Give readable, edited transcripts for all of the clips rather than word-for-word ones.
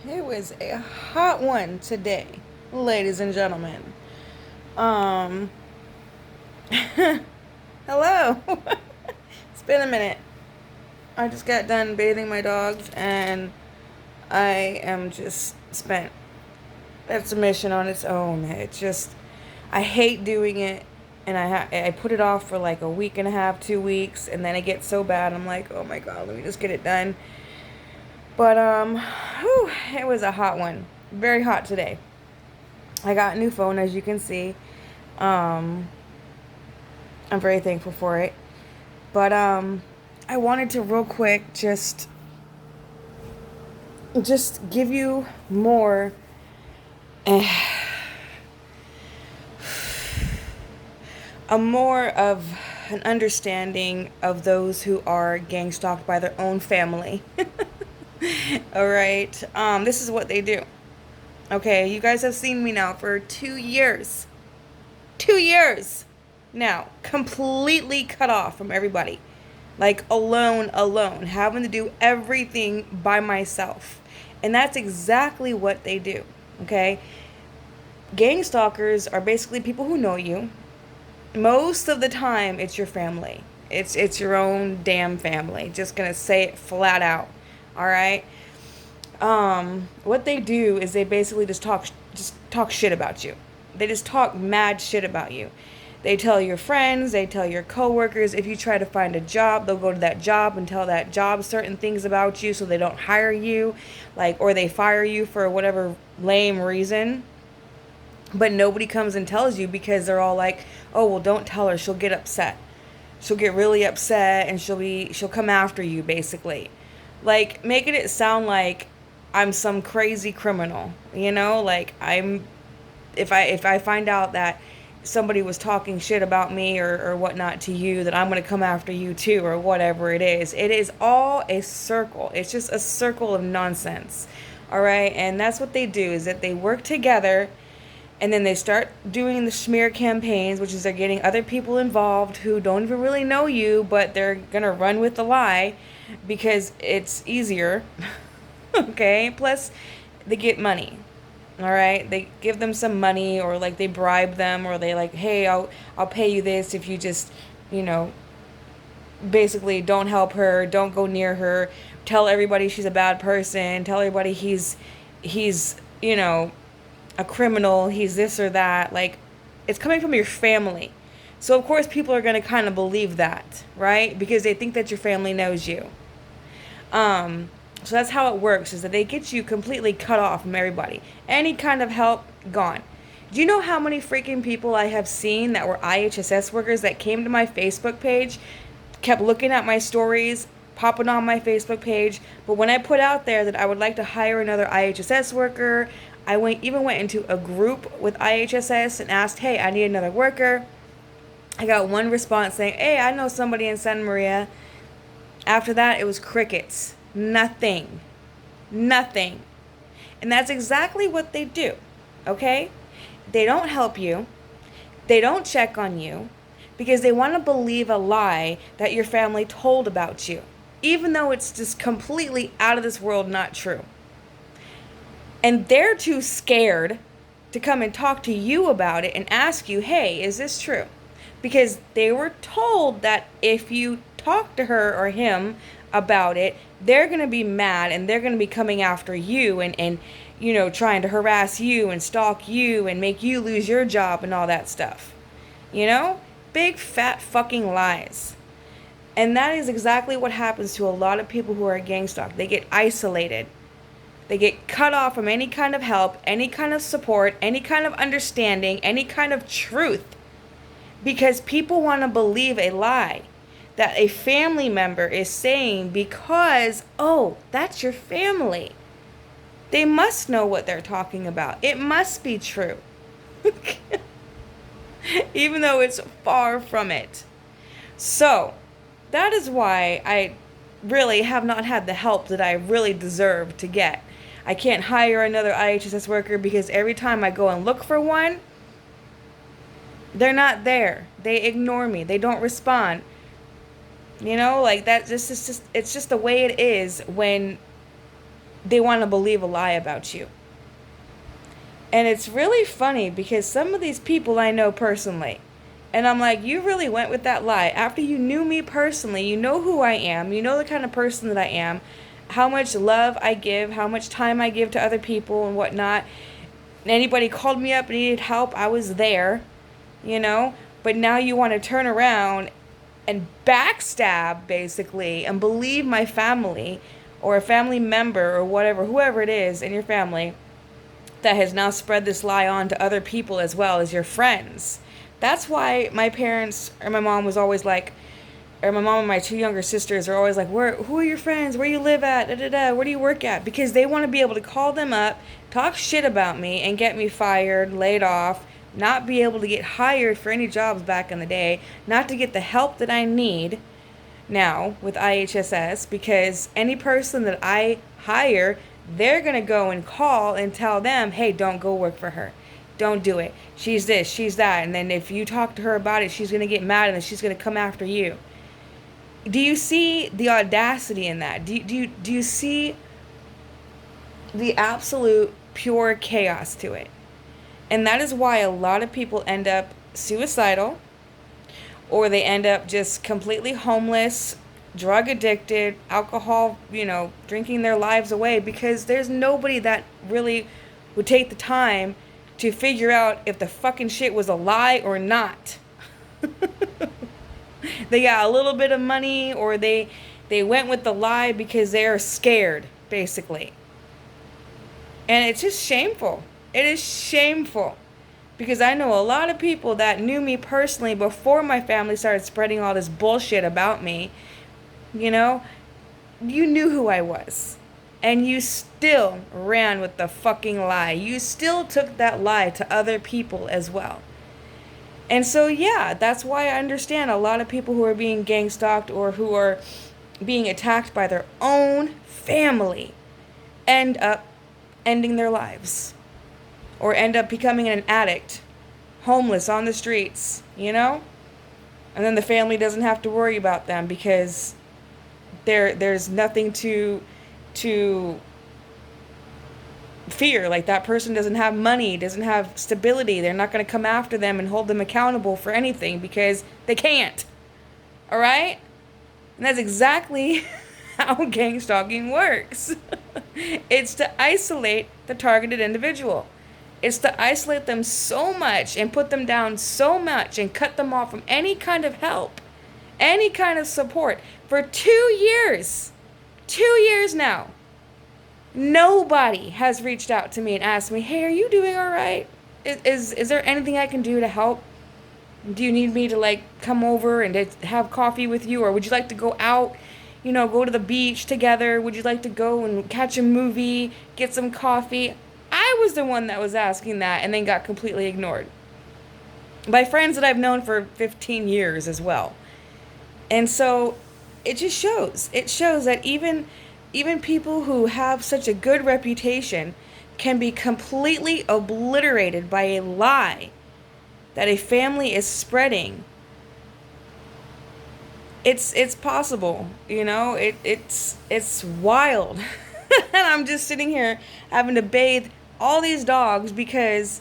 It was a hot one today, ladies and gentlemen. Um, hello. It's been a minute. I just got done bathing my dogs and I am just spent. That's a mission on its own. I hate doing it, and I put it off for like a week and a half, 2 weeks, and then it gets so bad. I'm like, oh my god, let me just get it done. But whew, it was a hot one. Very hot today. I got a new phone, as you can see. Um, I'm very thankful for it. But I wanted to real quick just give you more a more of an understanding of those who are gang stalked by their own family. All right. This is what they do. Okay, you guys have seen me now for 2 years. 2 years now, completely cut off from everybody. Like alone, having to do everything by myself. And that's exactly what they do. Okay? Gang stalkers are basically people who know you. Most of the time it's your family. It's your own damn family. Just gonna say it flat out. All right? What they do is they basically just talk shit about you. They just talk mad shit about you. They tell your friends, they tell your coworkers. If you try to find a job, they'll go to that job and tell that job certain things about you so they don't hire you, like, or they fire you for whatever lame reason. But nobody comes and tells you because they're all like, "Oh, well, don't tell her. She'll get upset. She'll get really upset and she'll come after you basically." Like making it sound like I'm some crazy criminal, like if I find out that somebody was talking shit about me or whatnot to you, that I'm gonna come after you too, or whatever it is. It is all a circle. It's just a circle of nonsense. All right, and that's what they do is that they work together, and then they start doing the smear campaigns, which is they're getting other people involved who don't even really know you, but they're gonna run with the lie because it's easier. Okay, plus they get money. All right, they give them some money, or like they bribe them, or they like, hey, I'll pay you this if you just, you know, basically don't help her, don't go near her, tell everybody she's a bad person, tell everybody he's a criminal, he's this or that. Like, it's coming from your family. So of course people are going to kind of believe that, right? Because they think that your family knows you. So that's how it works, is that they get you completely cut off from everybody. Any kind of help, gone. Do you know how many freaking people I have seen that were IHSS workers that came to my Facebook page, kept looking at my stories, popping on my Facebook page, but when I put out there that I would like to hire another IHSS worker, even went into a group with IHSS and asked, hey, I need another worker. I got one response saying, hey, I know somebody in Santa Maria. After that, it was crickets. Nothing. Nothing. And that's exactly what they do. Okay? They don't help you. They don't check on you because they want to believe a lie that your family told about you, even though it's just completely out of this world, not true. And they're too scared to come and talk to you about it and ask you, hey, is this true? Because they were told that if you talk to her or him about it, they're going to be mad and they're going to be coming after you and trying to harass you and stalk you and make you lose your job and all that stuff. Big fat fucking lies. And that is exactly what happens to a lot of people who are gang stalked. They get isolated. They get cut off from any kind of help, any kind of support, any kind of understanding, any kind of truth. Because people want to believe a lie that a family member is saying because, oh, that's your family. They must know what they're talking about. It must be true. Even though it's far from it. So, that is why I really have not had the help that I really deserve to get. I can't hire another IHSS worker because every time I go and look for one, they're not there. They ignore me. They don't respond. Like that. It's just the way it is when they want to believe a lie about you. And it's really funny because some of these people I know personally, and I'm like, you really went with that lie. After you knew me personally, you know who I am, you know the kind of person that I am, how much love I give, how much time I give to other people and whatnot. Anybody called me up and needed help, I was there, you know? But now you want to turn around and backstab, basically, and believe my family or a family member or whatever, whoever it is in your family that has now spread this lie on to other people as well as your friends. That's why my parents or my mom was always like, or my mom and my two younger sisters are always like, who are your friends? Where you live at? Da, da, da. Where do you work at? Because they want to be able to call them up, talk shit about me, and get me fired, laid off, not be able to get hired for any jobs back in the day, not to get the help that I need now with IHSS, because any person that I hire, they're going to go and call and tell them, hey, don't go work for her. Don't do it. She's this, she's that. And then if you talk to her about it, she's going to get mad and then she's going to come after you. Do you see the audacity in that? Do you see the absolute pure chaos to it? And that is why a lot of people end up suicidal, or they end up just completely homeless, drug addicted, alcohol, drinking their lives away, because there's nobody that really would take the time to figure out if the fucking shit was a lie or not. They got a little bit of money, or they went with the lie because they're scared, basically. And it's just shameful. It is shameful. Because I know a lot of people that knew me personally before my family started spreading all this bullshit about me. You knew who I was. And you still ran with the fucking lie. You still took that lie to other people as well. And so, yeah, that's why I understand a lot of people who are being gang stalked or who are being attacked by their own family end up ending their lives. Or end up becoming an addict, homeless on the streets, And then the family doesn't have to worry about them because there's nothing to fear. Like, that person doesn't have money, doesn't have stability. They're not going to come after them and hold them accountable for anything because they can't. All right? And that's exactly how gang stalking works. It's to isolate the targeted individual. It's to isolate them so much and put them down so much and cut them off from any kind of help, any kind of support. For 2 years, 2 years now, nobody has reached out to me and asked me, hey, are you doing all right? Is there anything I can do to help? Do you need me to, come over and have coffee with you? Or would you like to go out, go to the beach together? Would you like to go and catch a movie, get some coffee? I was the one that was asking that and then got completely ignored by friends that I've known for 15 years as well. And so it just shows. It shows that even people who have such a good reputation can be completely obliterated by a lie that a family is spreading. It's possible, it's wild. And I'm just sitting here having to bathe all these dogs because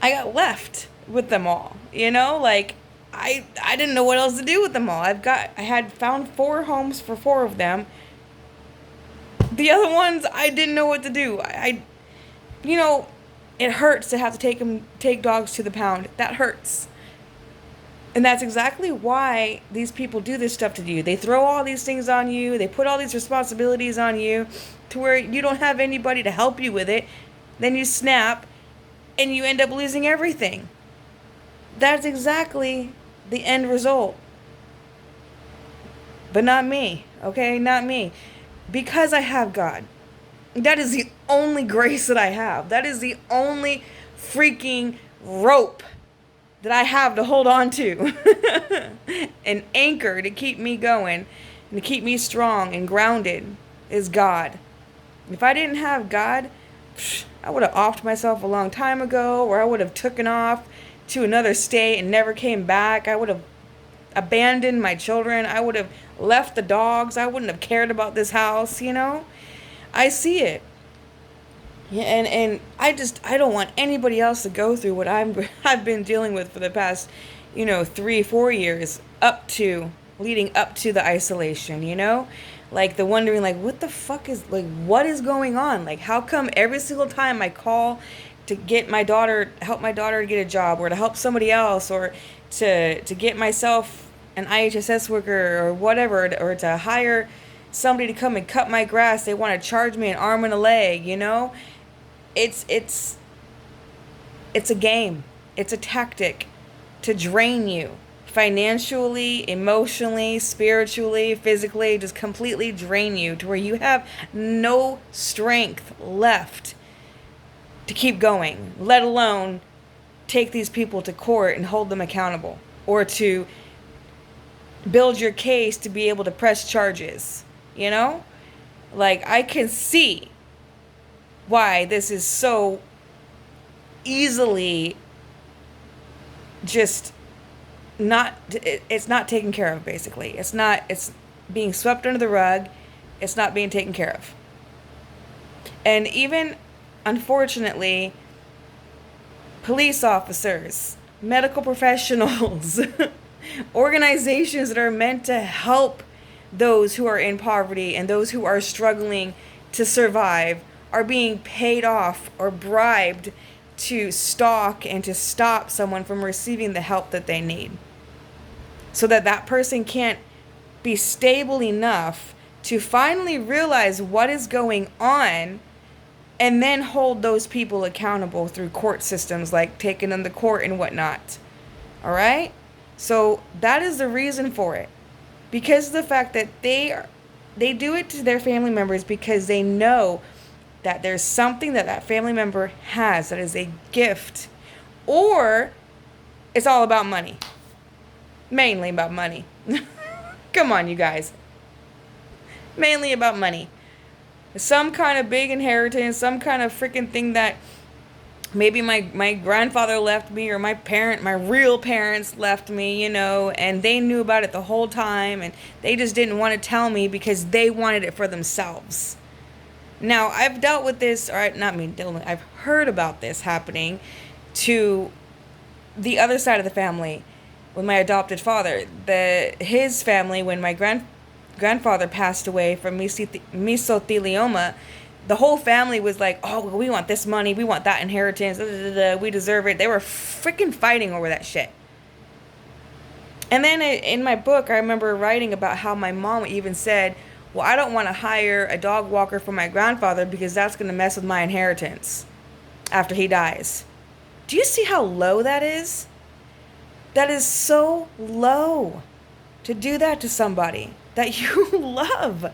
I got left with them all, I didn't know what else to do with them all. I had found 4 homes for 4 of them. The other ones, I didn't know what to do. It hurts to have to take dogs to the pound. That hurts. And that's exactly why these people do this stuff to you. They throw all these things on you. They put all these responsibilities on you to where you don't have anybody to help you with it. Then you snap and you end up losing everything. That's exactly the end result. But not me, okay? Not me. Because I have God. That is the only grace that I have. That is the only freaking rope that I have to hold on to. An anchor to keep me going and to keep me strong and grounded is God. If I didn't have God, I would have offed myself a long time ago, or I would have taken off to another state and never came back. I would have abandoned my children. I would have left the dogs. I wouldn't have cared about this house, I see it. Yeah, and I don't want anybody else to go through what I've been dealing with for the past, 3, 4 years leading up to the isolation, like the wondering, like, what the fuck is, like, what is going on? Like, how come every single time I call to help my daughter to get a job, or to help somebody else, or to get myself an IHSS worker or whatever, or to hire somebody to come and cut my grass, they want to charge me an arm and a leg, it's it's it's a game. It's a tactic to drain you financially, emotionally, spiritually, physically, just completely drain you to where you have no strength left to keep going, let alone take these people to court and hold them accountable, or to build your case to be able to press charges, you know? Like, I can see why this is so easily just it's not taken care of. Basically, it's being swept under the rug. It's not being taken care of. And even, unfortunately, police officers, medical professionals, organizations that are meant to help those who are in poverty and those who are struggling to survive are being paid off or bribed to stalk and to stop someone from receiving the help that they need, so that that person can't be stable enough to finally realize what is going on, and then hold those people accountable through court systems, like taking them to court and whatnot. All right? So that is the reason for it. Because of the fact that they do it to their family members, because they know that there's something that that family member has that is a gift, or it's all about money. Mainly about money. Come on, you guys. Mainly about money. Some kind of big inheritance, some kind of freaking thing that maybe my grandfather left me, or my real parents left me, and they knew about it the whole time, and they just didn't want to tell me because they wanted it for themselves. Now, I've dealt with this, or not me, Dylan, I've heard about this happening to the other side of the family with my adopted father. His family, when my grandfather passed away from mesothelioma, the whole family was like, oh, we want this money, we want that inheritance, we deserve it. They were freaking fighting over that shit. And then in my book, I remember writing about how my mom even said, well, I don't want to hire a dog walker for my grandfather because that's going to mess with my inheritance after he dies. Do you see how low that is? That is so low to do that to somebody that you love,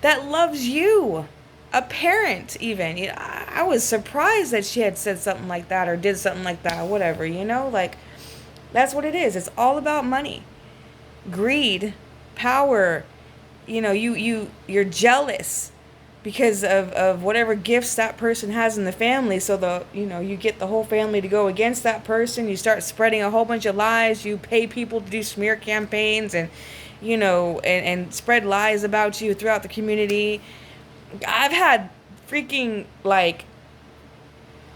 that loves you. A parent, even. I was surprised that she had said something like that, or did something like that, or whatever, like, that's what it is. It's all about money, greed, power. You're jealous because of whatever gifts that person has in the family. So you get the whole family to go against that person. You start spreading a whole bunch of lies. You pay people to do smear campaigns and and spread lies about you throughout the community. I've had freaking, like,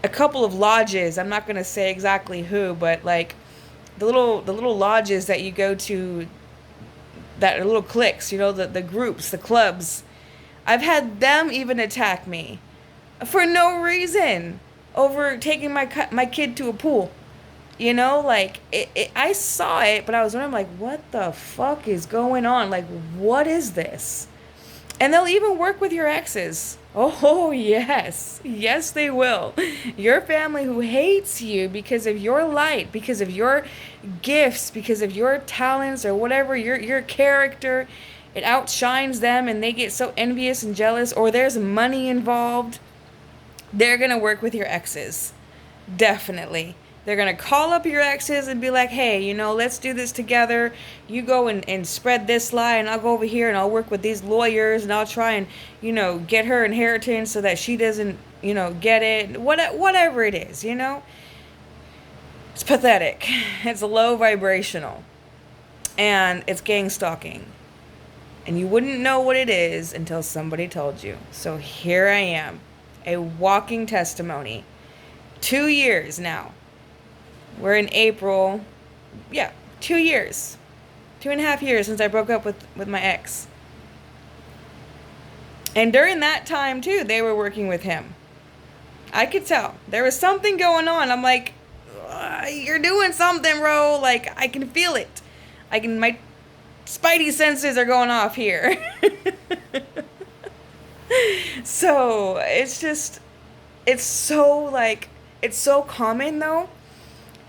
a couple of lodges. I'm not going to say exactly who, but like the little lodges that you go to, that are little cliques, the groups, the clubs. I've had them even attack me for no reason over taking my kid to a pool. Like, I saw it, but I was wondering, like, what the fuck is going on? Like, what is this? And they'll even work with your exes. Oh, yes. Yes, they will. Your family who hates you because of your light, because of your gifts, because of your talents, or whatever, your character, it outshines them, and they get so envious and jealous, or there's money involved. They're going to work with your exes. Definitely. They're going to call up your exes and be like, hey, let's do this together. You go and spread this lie, and I'll go over here and I'll work with these lawyers, and I'll try and, get her inheritance so that she doesn't, get it. Whatever it is, It's pathetic. It's low vibrational. And it's gang stalking. And you wouldn't know what it is until somebody told you. So here I am, a walking testimony. 2 years now. We're in April. Yeah, 2 years. 2.5 years since I broke up with my ex. And during that time, too, they were working with him. I could tell. There was something going on. I'm like, you're doing something, bro. Like, I can feel it. My spidey senses are going off here. So, it's so, like, it's so common, though.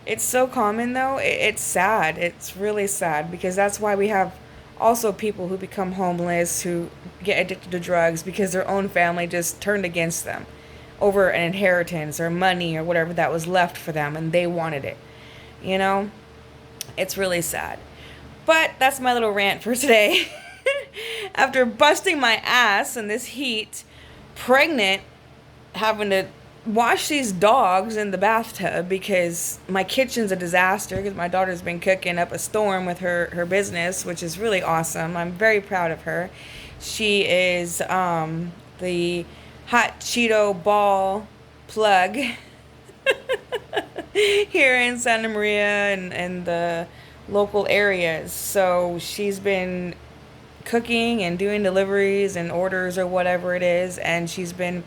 It's so common, though. It's sad. It's really sad because that's why we have also people who become homeless, who get addicted to drugs because their own family just turned against them over an inheritance or money or whatever that was left for them and they wanted it. You know? It's really sad. But that's my little rant for today. After busting my ass in this heat, pregnant, having to wash these dogs in the bathtub because my kitchen's a disaster because my daughter's been cooking up a storm with her business, which is really awesome. I'm very proud of her. She is the hot Cheeto ball plug here in Santa Maria and the local areas. So she's been cooking and doing deliveries and orders or whatever it is, and she's been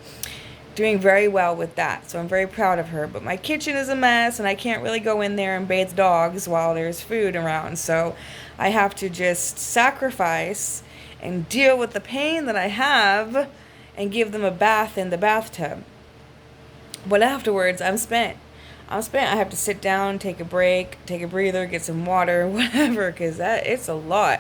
doing very well with that. So I'm very proud of her. But my kitchen is a mess and I can't really go in there and bathe dogs while there's food around. So I have to just sacrifice and deal with the pain that I have and give them a bath in the bathtub. But afterwards, I'm spent. I have to sit down, take a break, take a breather, get some water, whatever, because it's a lot.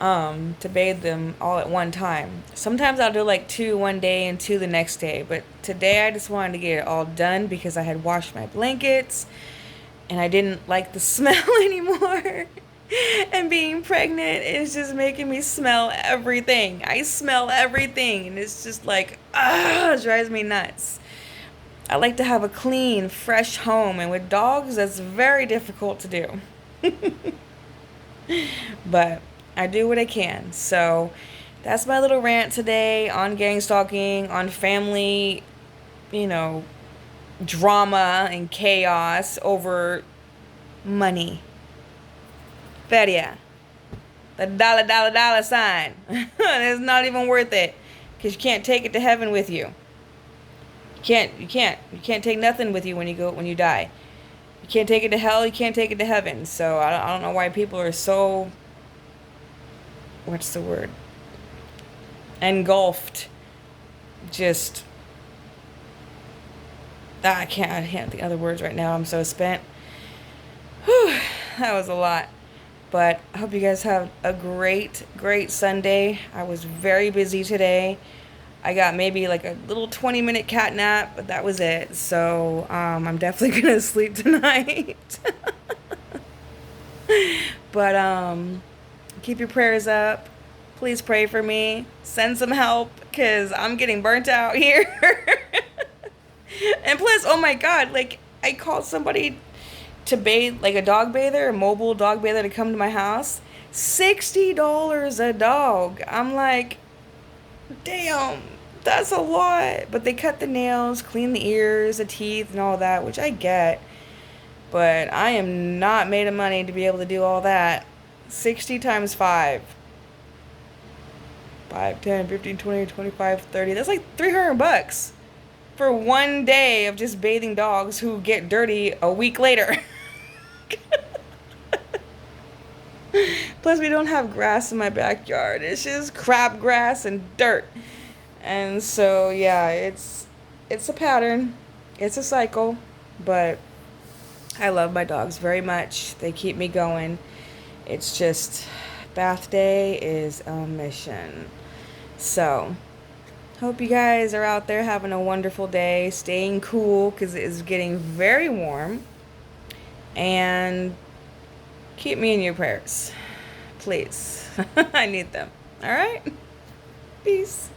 To bathe them all at one time. Sometimes I'll do like 2 one day and 2 the next day. But today I just wanted to get it all done because I had washed my blankets and I didn't like the smell anymore. And being pregnant is just making me smell everything. I smell everything and it's just like, it drives me nuts. I like to have a clean, fresh home, and with dogs that's very difficult to do. But I do what I can. So that's my little rant today on gang stalking, on family, drama and chaos over money. But yeah, the dollar sign. It's not even worth it because you can't take it to heaven with you. You can't take nothing with you when you die. You can't take it to hell. You can't take it to heaven. So I don't know why people are so, what's the word? Engulfed. Just, I can't think of other words right now. I'm so spent. Whew, that was a lot. But I hope you guys have a great, great Sunday. I was very busy today. I got maybe like a little 20-minute cat nap, but that was it. So I'm definitely going to sleep tonight. But keep your prayers up. Please pray for me. Send some help because I'm getting burnt out here. And plus, oh my God, like I called somebody to bathe, like a dog bather, a mobile dog bather to come to my house. $60 a dog. I'm like, damn, that's a lot. But they cut the nails, clean the ears, the teeth, and all that, which I get. But I am not made of money to be able to do all that. 60 times 5. 5, 10, 15, 20, 25, 30. That's like $300 for one day of just bathing dogs who get dirty a week later. Plus, we don't have grass in my backyard. It's just crabgrass and dirt. And so, yeah, it's a pattern. It's a cycle. But I love my dogs very much. They keep me going. It's just, bath day is a mission. So, hope you guys are out there having a wonderful day, staying cool because it is getting very warm. And keep me in your prayers, please. I need them. All right? Peace.